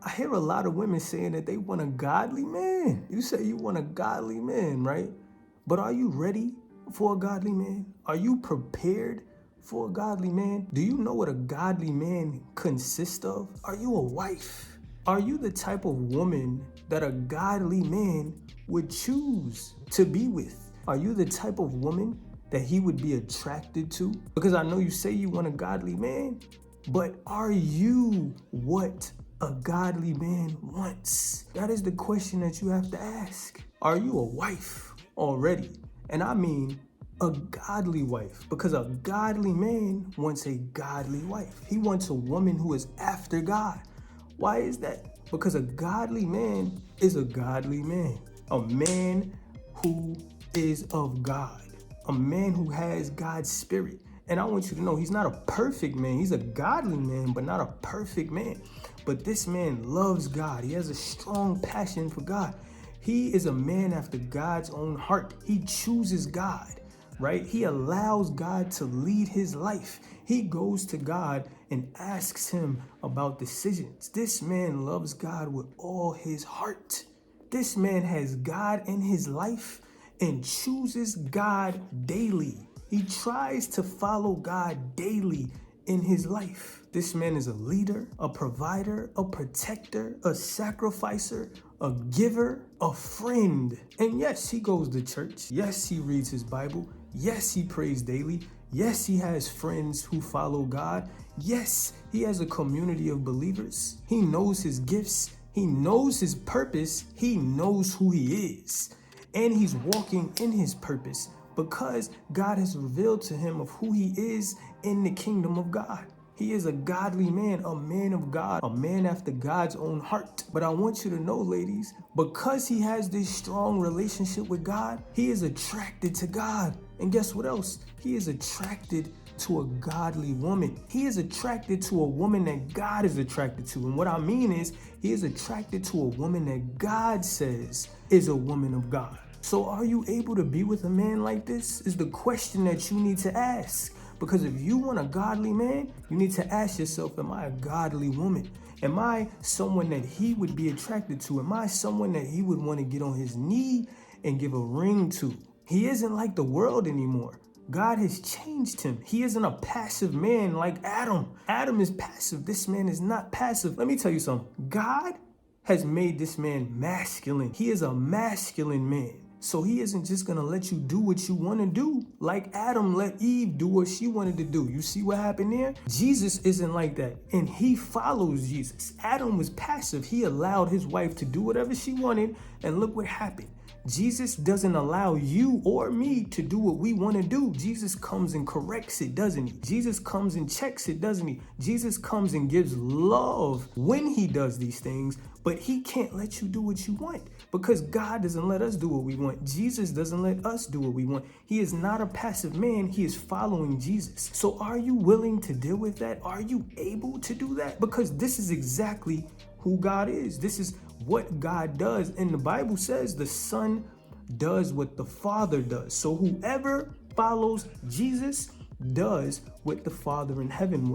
I hear a lot of women saying that they want a godly man. You say you want a godly man, right? But are you ready for a godly man? Are you prepared for a godly man? Do you know what a godly man consists of? Are you a wife? Are you the type of woman that a godly man would choose to be with? Are you the type of woman that he would be attracted to? Because I know you say you want a godly man, but are you what a godly man wants? That is the question that you have to ask. Are you a wife already? And I mean a godly wife, because a godly man wants a godly wife. He wants a woman who is after God. Why is that? Because a godly man is a godly man. A man who is of God. A man who has God's spirit. And I want you to know he's not a perfect man. He's a godly man, but not a perfect man. But this man loves God. He has a strong passion for God. He is a man after God's own heart. He chooses God, right? He allows God to lead his life. He goes to God and asks him about decisions. This man loves God with all his heart. This man has God in his life and chooses God daily. He tries to follow God daily in his life. This man is a leader, a provider, a protector, a sacrificer, a giver, a friend. And yes, he goes to church. Yes, he reads his Bible. Yes, he prays daily. Yes, he has friends who follow God. Yes, he has a community of believers. He knows his gifts. He knows his purpose. He knows who he is. And he's walking in his purpose because God has revealed to him of who he is in the kingdom of God. He is a godly man, a man of God, a man after God's own heart. But I want you to know, ladies, because he has this strong relationship with God, he is attracted to God. And guess what else? He is attracted to a godly woman. He is attracted to a woman that God is attracted to. And what I mean is, he is attracted to a woman that God says is a woman of God. So are you able to be with a man like this? Is the question that you need to ask. Because if you want a godly man, you need to ask yourself, am I a godly woman? Am I someone that he would be attracted to? Am I someone that he would want to get on his knee and give a ring to? He isn't like the world anymore. God has changed him. He isn't a passive man like Adam. Adam is passive. This man is not passive. Let me tell you something. God has made this man masculine. He is a masculine man. So he isn't just going to let you do what you want to do like Adam let Eve do what she wanted to do. You see what happened there? Jesus isn't like that. And he follows Jesus. Adam was passive. He allowed his wife to do whatever she wanted. And look what happened. Jesus doesn't allow you or me to do what we want to do. Jesus comes and corrects it, doesn't he? Jesus comes and checks it, doesn't he? Jesus comes and gives love when he does these things, but he can't let you do what you want because God doesn't let us do what we want. Jesus doesn't let us do what we want. He is not a passive man. He is following Jesus. So are you willing to deal with that? Are you able to do that? Because this is exactly who God is. This is what God does. And the Bible says the Son does what the Father does. So whoever follows Jesus does what the Father in heaven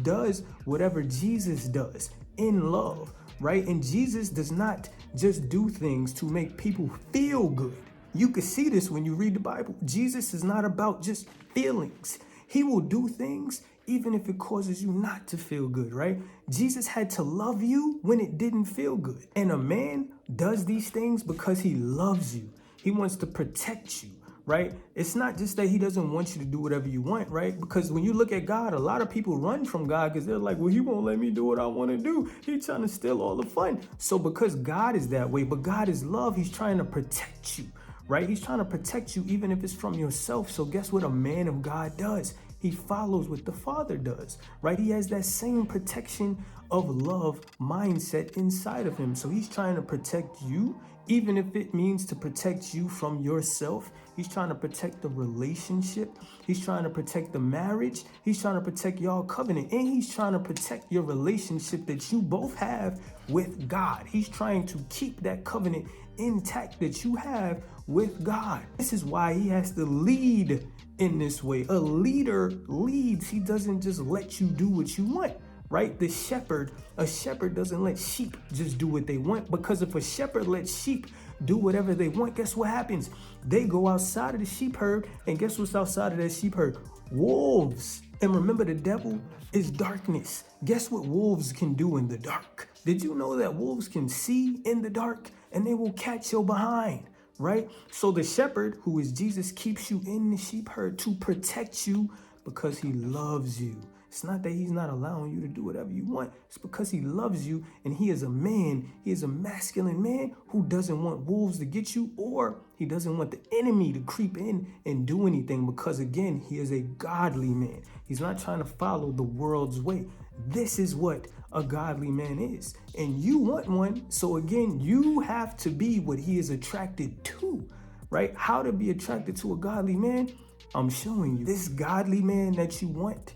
does whatever Jesus does in love, right? And Jesus does not just do things to make people feel good. You can see this when you read the Bible. Jesus is not about just feelings. He will do things even if it causes you not to feel good, right? Jesus had to love you when it didn't feel good. And a man does these things because he loves you. He wants to protect you, right? It's not just that he doesn't want you to do whatever you want, right? Because when you look at God, a lot of people run from God because they're like, well, he won't let me do what I want to do. He's trying to steal all the fun. So because God is that way, but God is love, he's trying to protect you, right? He's trying to protect you even if it's from yourself. So guess what a man of God does? He follows what the Father does, right? He has that same protection of love mindset inside of him. So he's trying to protect you, even if it means to protect you from yourself. He's trying to protect the relationship. He's trying to protect the marriage. He's trying to protect y'all covenant. And he's trying to protect your relationship that you both have with God. He's trying to keep that covenant intact that you have with God. This is why he has to lead in this way. A leader leads. He doesn't just let you do what you want, right? A shepherd doesn't let sheep just do what they want, because if a shepherd lets sheep do whatever they want, guess what happens? They go outside of the sheep herd, and guess what's outside of that sheep herd? Wolves. And remember, the devil is darkness. Guess what wolves can do in the dark? Did you know that wolves can see in the dark and they will catch your behind, right? So the shepherd, who is Jesus, keeps you in the sheep herd to protect you because he loves you. It's not that he's not allowing you to do whatever you want. It's because he loves you, and he is a man. He is a masculine man who doesn't want wolves to get you, or he doesn't want the enemy to creep in and do anything, because again, he is a godly man. He's not trying to follow the world's way. This is what a godly man is. And you want one. So again, you have to be what he is attracted to, right? How to be attracted to a godly man? I'm showing you. This godly man that you want,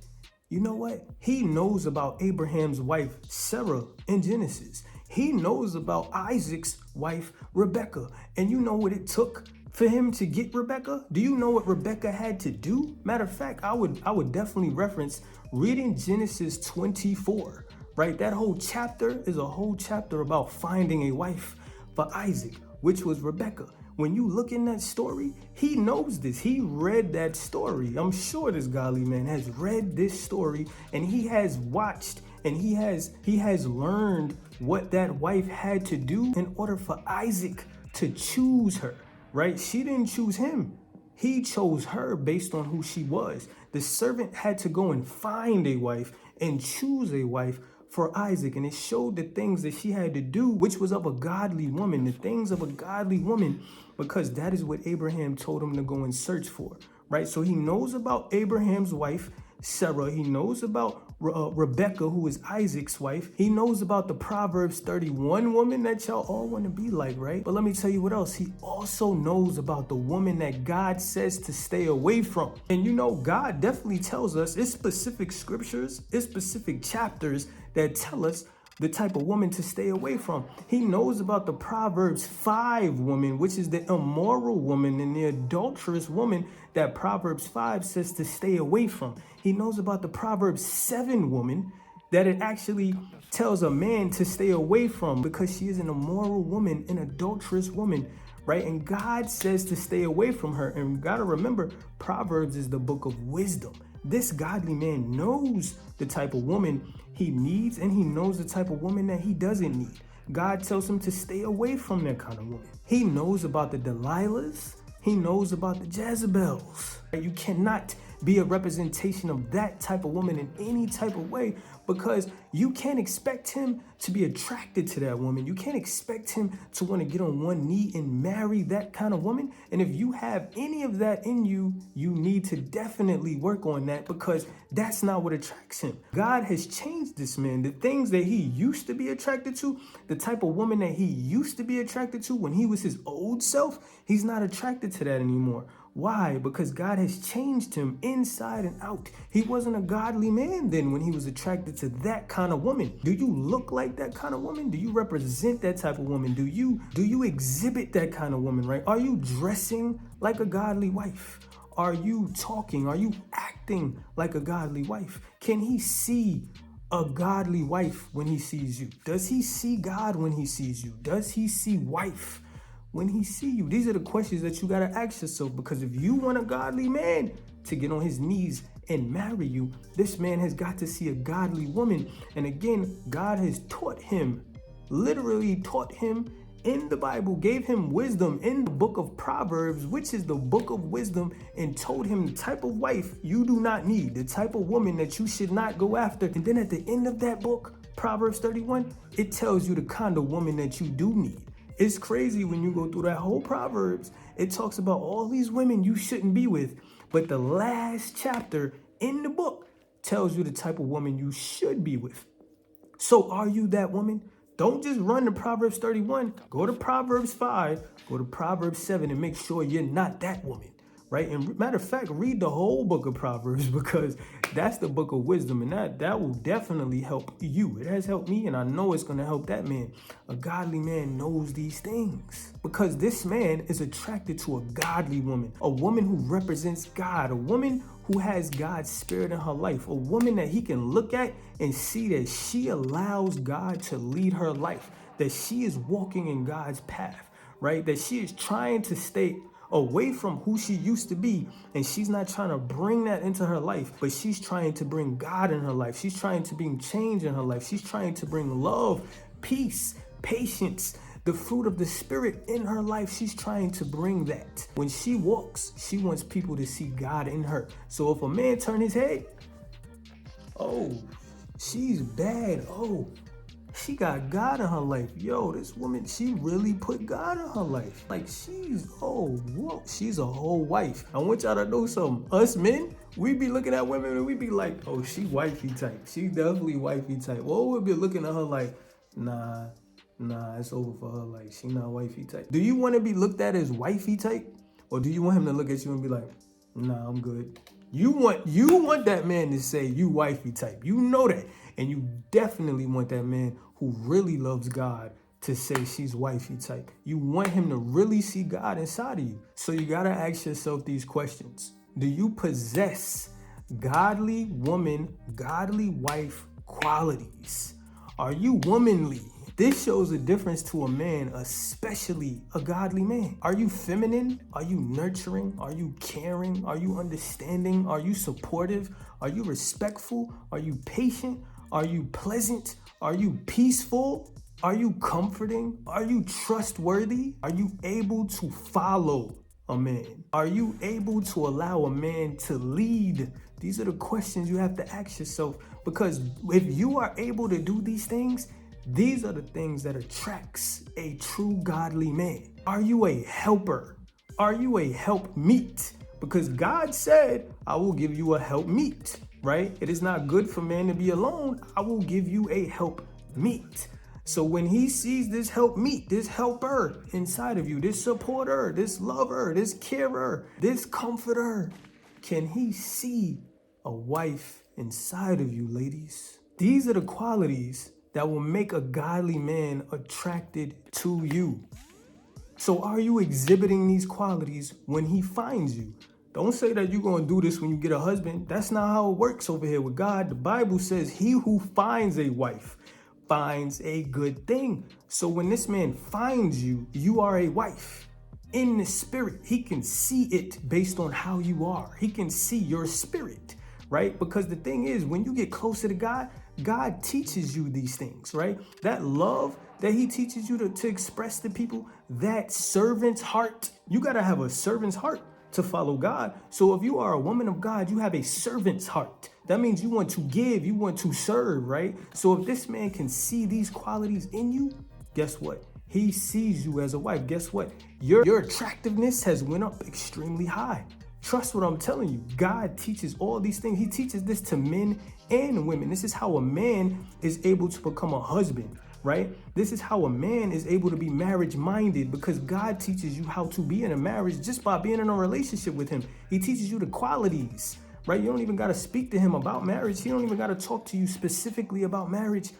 you know what? He knows about Abraham's wife, Sarah, in Genesis. He knows about Isaac's wife, Rebecca. And you know what it took for him to get Rebecca? Do you know what Rebecca had to do? Matter of fact, I would definitely reference reading Genesis 24, right? That whole chapter is a whole chapter about finding a wife for Isaac, which was Rebecca. When you look in that story, he knows this. He read that story. I'm sure this godly man has read this story, and he has watched, and he has learned what that wife had to do in order for Isaac to choose her, right? She didn't choose him. He chose her based on who she was. The servant had to go and find a wife and choose a wife for Isaac, and it showed the things that she had to do, which was of a godly woman, the things of a godly woman, because that is what Abraham told him to go and search for, right? So he knows about Abraham's wife, Sarah. He knows about Rebecca, who is Isaac's wife. He knows about the Proverbs 31 woman that y'all all want to be like, right? But let me tell you what else. He also knows about the woman that God says to stay away from. And you know, God definitely tells us, it's specific scriptures, it's specific chapters that tell us the type of woman to stay away from. He knows about the Proverbs 5 woman, which is the immoral woman and the adulterous woman that Proverbs 5 says to stay away from. He knows about the Proverbs 7 woman that it actually tells a man to stay away from, because she is an immoral woman, an adulterous woman, right? And God says to stay away from her. And we got to remember, Proverbs is the book of wisdom. This godly man knows the type of woman he needs, and he knows the type of woman that he doesn't need. God tells him to stay away from that kind of woman. He knows about the Delilahs. He knows about the Jezebels. You cannot be a representation of that type of woman in any type of way, because you can't expect him to be attracted to that woman. You can't expect him to want to get on one knee and marry that kind of woman. And if you have any of that in you, you need to definitely work on that, because that's not what attracts him. God has changed this man. The things that he used to be attracted to, the type of woman that he used to be attracted to when he was his old self, he's not attracted to that anymore. Why? Because God has changed him inside and out. He wasn't a godly man then when he was attracted to that kind of woman. Do you look like that kind of woman? Do you represent that type of woman? Do you exhibit that kind of woman, right? Are you dressing like a godly wife? Are you talking? Are you acting like a godly wife? Can he see a godly wife when he sees you? Does he see God when he sees you? Does he see wife when he see you? These are the questions that you got to ask yourself, because if you want a godly man to get on his knees and marry you, this man has got to see a godly woman. And again, God has taught him, literally taught him in the Bible, gave him wisdom in the book of Proverbs, which is the book of wisdom, and told him the type of wife you do not need, the type of woman that you should not go after. And then at the end of that book, Proverbs 31, it tells you the kind of woman that you do need. It's crazy when you go through that whole Proverbs. It talks about all these women you shouldn't be with. But the last chapter in the book tells you the type of woman you should be with. So are you that woman? Don't just run to Proverbs 31. Go to Proverbs 5, go to Proverbs 7, and make sure you're not that woman. right? And matter of fact, read the whole book of Proverbs because that's the book of wisdom, and that will definitely help you. It has helped me, and I know it's going to help that man. A godly man knows these things because this man is attracted to a godly woman, a woman who represents God, a woman who has God's spirit in her life, a woman that he can look at and see that she allows God to lead her life, that she is walking in God's path, right? That she is trying to stay away from who she used to be, and she's not trying to bring that into her life, but she's trying to bring God in her life. She's trying to bring change in her life. She's trying to bring love, peace, patience, the fruit of the spirit in her life. She's trying to bring that. When she walks, she wants people to see God in her. So if a man turn his head, oh, she's bad. Oh, she got God in her life. Yo, this woman, she really put God in her life. Like she's a whole wife. I want y'all to know something. Us men, we be looking at women and we be like, oh, she wifey type. She definitely wifey type. Well, we'll be looking at her like, nah, it's over for her. Like, she not wifey type. Do you want to be looked at as wifey type? Or do you want him to look at you and be like, nah, I'm good? You want that man to say you wifey type. You know that. And you definitely want that man who really loves God to say she's wifey type. You want him to really see God inside of you. So you got to ask yourself these questions. Do you possess godly woman, godly wife qualities? Are you womanly? This shows a difference to a man, especially a godly man. Are you feminine? Are you nurturing? Are you caring? Are you understanding? Are you supportive? Are you respectful? Are you patient? Are you pleasant? Are you peaceful? Are you comforting? Are you trustworthy? Are you able to follow a man? Are you able to allow a man to lead? These are the questions you have to ask yourself, because if you are able to do these things, these are the things that attracts a true godly man. Are you a helper? Are you a helpmeet? Because God said, I will give you a helpmeet, right? It is not good for man to be alone. I will give you a helpmeet. So when he sees this helpmeet, this helper inside of you, this supporter, this lover, this carer, this comforter, can he see a wife inside of you, ladies? These are the qualities that will make a godly man attracted to you. So are you exhibiting these qualities when he finds you? Don't say that you're going to do this when you get a husband. That's not how it works over here with God. The Bible says he who finds a wife finds a good thing. So when this man finds you, you are a wife. In the spirit, he can see it based on how you are. He can see your spirit, right? Because the thing is, when you get closer to God, God teaches you these things, right? That love that he teaches you to express to people, that servant's heart. You got to have a servant's heart to follow God. So if you are a woman of God, you have a servant's heart. That means you want to give, you want to serve, right? So if this man can see these qualities in you, guess what? He sees you as a wife. Guess what? Your attractiveness has went up extremely high. Trust what I'm telling you. God teaches all these things. He teaches this to men and women. This is how a man is able to become a husband, right? This is how a man is able to be marriage minded, because God teaches you how to be in a marriage just by being in a relationship with him. He teaches you the qualities, right? You don't even got to speak to him about marriage. He don't even got to talk to you specifically about marriage.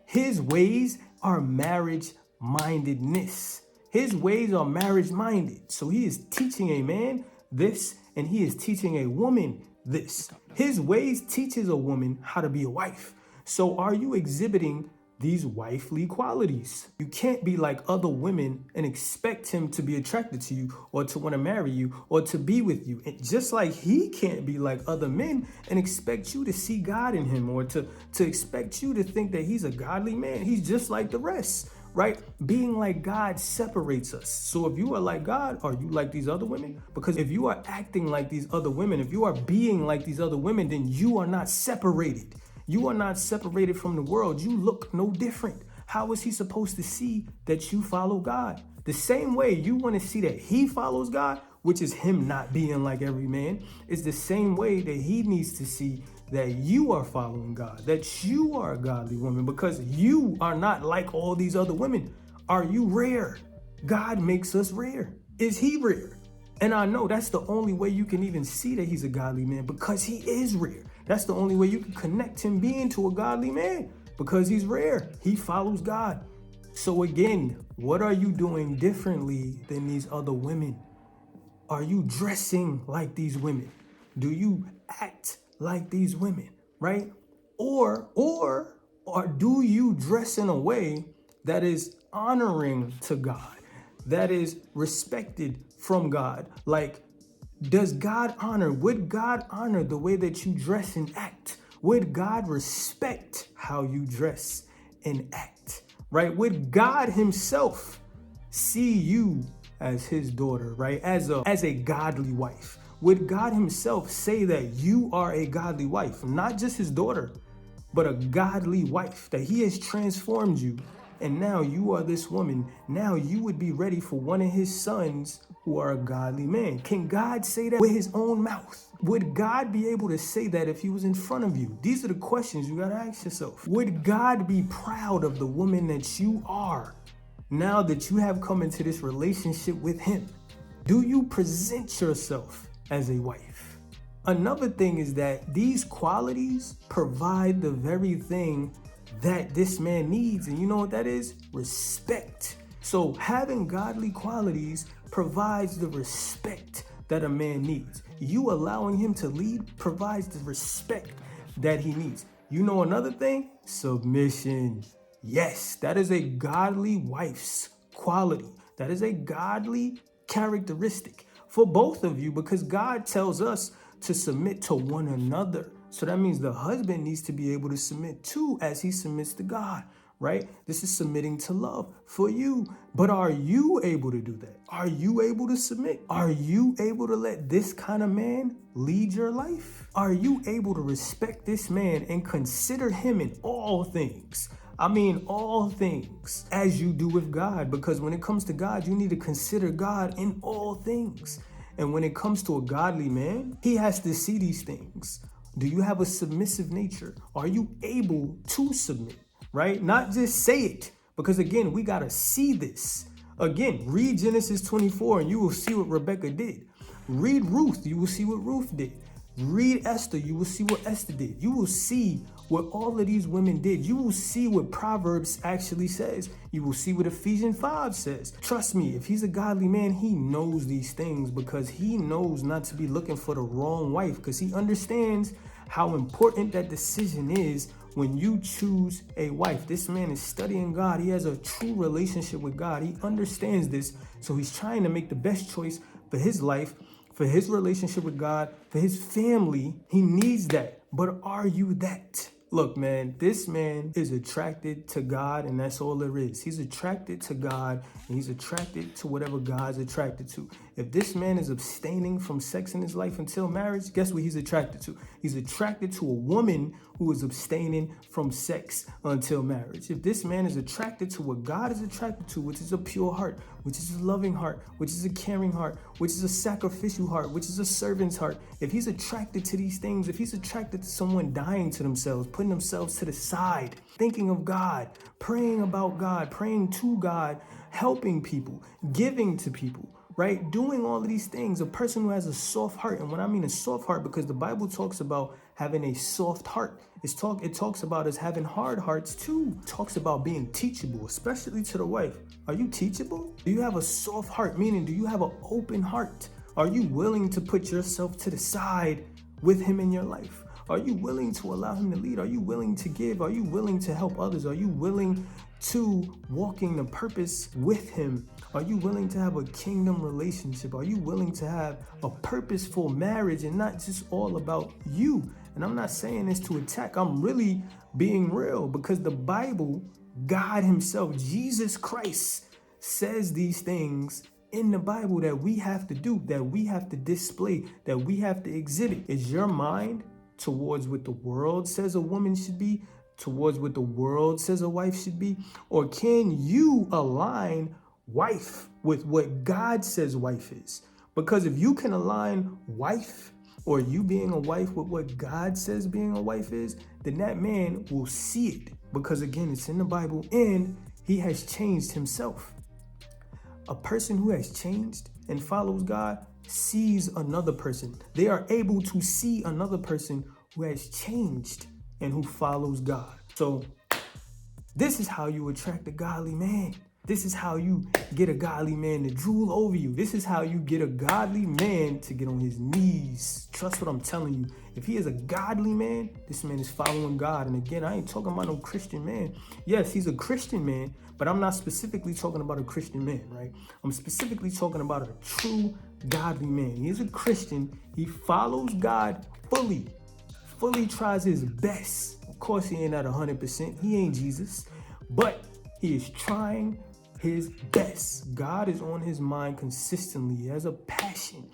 His ways are marriage mindedness. His ways are marriage minded. So he is teaching a man this, and he is teaching a woman this. His ways teaches a woman how to be a wife. So are you exhibiting these wifely qualities? You can't be like other women and expect him to be attracted to you or to want to marry you or to be with you. And just like he can't be like other men and expect you to see God in him or to expect you to think that he's a godly man. He's just like the rest, right? Being like God separates us. So if you are like God, are you like these other women? Because if you are acting like these other women, if you are being like these other women, then you are not separated. You are not separated from the world. You look no different. How is he supposed to see that you follow God? The same way you want to see that he follows God, which is him not being like every man, is the same way that he needs to see that you are following God, that you are a godly woman, because you are not like all these other women. Are you rare? God makes us rare. Is he rare? And I know that's the only way you can even see that he's a godly man, because he is rare. That's the only way you can connect him being to a godly man, because he's rare. He follows God. So again, what are you doing differently than these other women? Are you dressing like these women? Do you act like these women, right? Or do you dress in a way that is honoring to God, that is respected from God? Like, would God honor the way that you dress and act? Would God respect how you dress and act, right? Would God himself see you as his daughter, right? As a godly wife? Would God himself say that you are a godly wife, not just his daughter, but a godly wife, that he has transformed you, and now you are this woman? Now you would be ready for one of his sons who are a godly man. Can God say that with his own mouth? Would God be able to say that if he was in front of you? These are the questions you got to ask yourself. Would God be proud of the woman that you are now that you have come into this relationship with him? Do you present yourself as a wife? Another thing is that these qualities provide the very thing that this man needs. And you know what that is? Respect. So having godly qualities provides the respect that a man needs. You allowing him to lead provides the respect that he needs. You know another thing? Submission. Yes, that is a godly wife's quality. That is a godly characteristic for both of you, because God tells us to submit to one another. So that means the husband needs to be able to submit too, as he submits to God, right? This is submitting to love for you. But are you able to do that? Are you able to submit? Are you able to let this kind of man lead your life? Are you able to respect this man and consider him in all things? I mean, all things, as you do with God, because when it comes to God, you need to consider God in all things. And when it comes to a godly man, he has to see these things. Do you have a submissive nature? Are you able to submit, right? Not just say it, because again, we got to see this. Again, read Genesis 24 and you will see what Rebecca did. Read Ruth, you will see what Ruth did. Read Esther, you will see what Esther did. You will see what all of these women did. You will see what Proverbs actually says. You will see what Ephesians 5 says. Trust me, if he's a godly man, he knows these things, because he knows not to be looking for the wrong wife, because he understands how important that decision is when you choose a wife. This man is studying God. He has a true relationship with God. He understands this. So he's trying to make the best choice for his life, for his relationship with God, for his family. He needs that. But are you that? Look, man, this man is attracted to God, and that's all there is. He's attracted to God, and he's attracted to whatever God's attracted to. If this man is abstaining from sex in his life until marriage, guess what he's attracted to? He's attracted to a woman who is abstaining from sex until marriage. If this man is attracted to what God is attracted to, which is a pure heart, which is a loving heart, which is a caring heart, which is a sacrificial heart, which is a servant's heart, if he's attracted to these things, if he's attracted to someone dying to themselves, putting themselves to the side, thinking of God, praying about God, praying to God, helping people, giving to people, right? Doing all of these things, a person who has a soft heart. And when I mean a soft heart, because the Bible talks about having a soft heart. It talks about us having hard hearts too. It talks about being teachable, especially to the wife. Are you teachable? Do you have a soft heart? Meaning, do you have an open heart? Are you willing to put yourself to the side with him in your life? Are you willing to allow him to lead? Are you willing to give? Are you willing to help others? Are you willing to walk in the purpose with him? Are you willing to have a kingdom relationship? Are you willing to have a purposeful marriage and not just all about you? And I'm not saying this to attack. I'm really being real, because the Bible, God himself, Jesus Christ, says these things in the Bible that we have to do, that we have to display, that we have to exhibit. Is your mind towards what the world says a woman should be, towards what the world says a wife should be? Or can you align wife with what God says wife is? Because if you can align wife, or you being a wife, with what God says being a wife is, then that man will see it. Because again, it's in the Bible, and he has changed himself. A person who has changed and follows God sees another person. They are able to see another person who has changed and who follows God. So this is how you attract a godly man. This is how you get a godly man to drool over you. This is how you get a godly man to get on his knees. Trust what I'm telling you. If he is a godly man, this man is following God. And again, I ain't talking about no Christian man. Yes, he's a Christian man, but I'm not specifically talking about a Christian man, right? I'm specifically talking about a true godly man. He is a Christian. He follows God fully tries his best. Of course, he ain't at 100%. He ain't Jesus, but he is trying his best. God is on his mind consistently. He has a passion.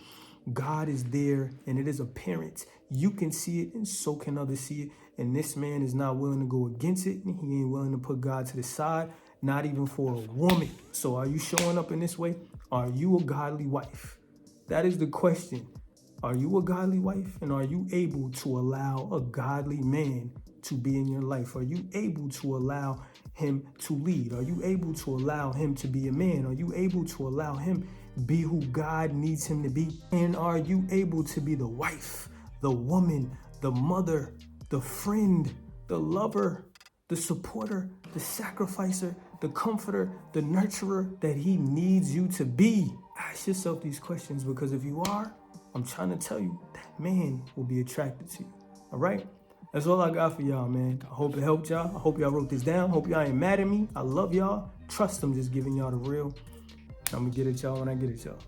God is there, and it is apparent. You can see it, and so can others see it. And this man is not willing to go against it. He ain't willing to put God to the side, not even for a woman. So are you showing up in this way? Are you a godly wife? That is the question. Are you a godly wife? And are you able to allow a godly man to be in your life? Are you able to allow him to lead? Are you able to allow him to be a man? Are you able to allow him be who God needs him to be? And are you able to be the wife, the woman, the mother, the friend, the lover, the supporter, the sacrificer, the comforter, the nurturer that he needs you to be? Ask yourself these questions, because if you are, I'm trying to tell you, that man will be attracted to you. All right? That's all I got for y'all, man. I hope it helped y'all. I hope y'all wrote this down. Hope y'all ain't mad at me. I love y'all. Trust I'm just giving y'all the real. I'm going to get at y'all when I get at y'all.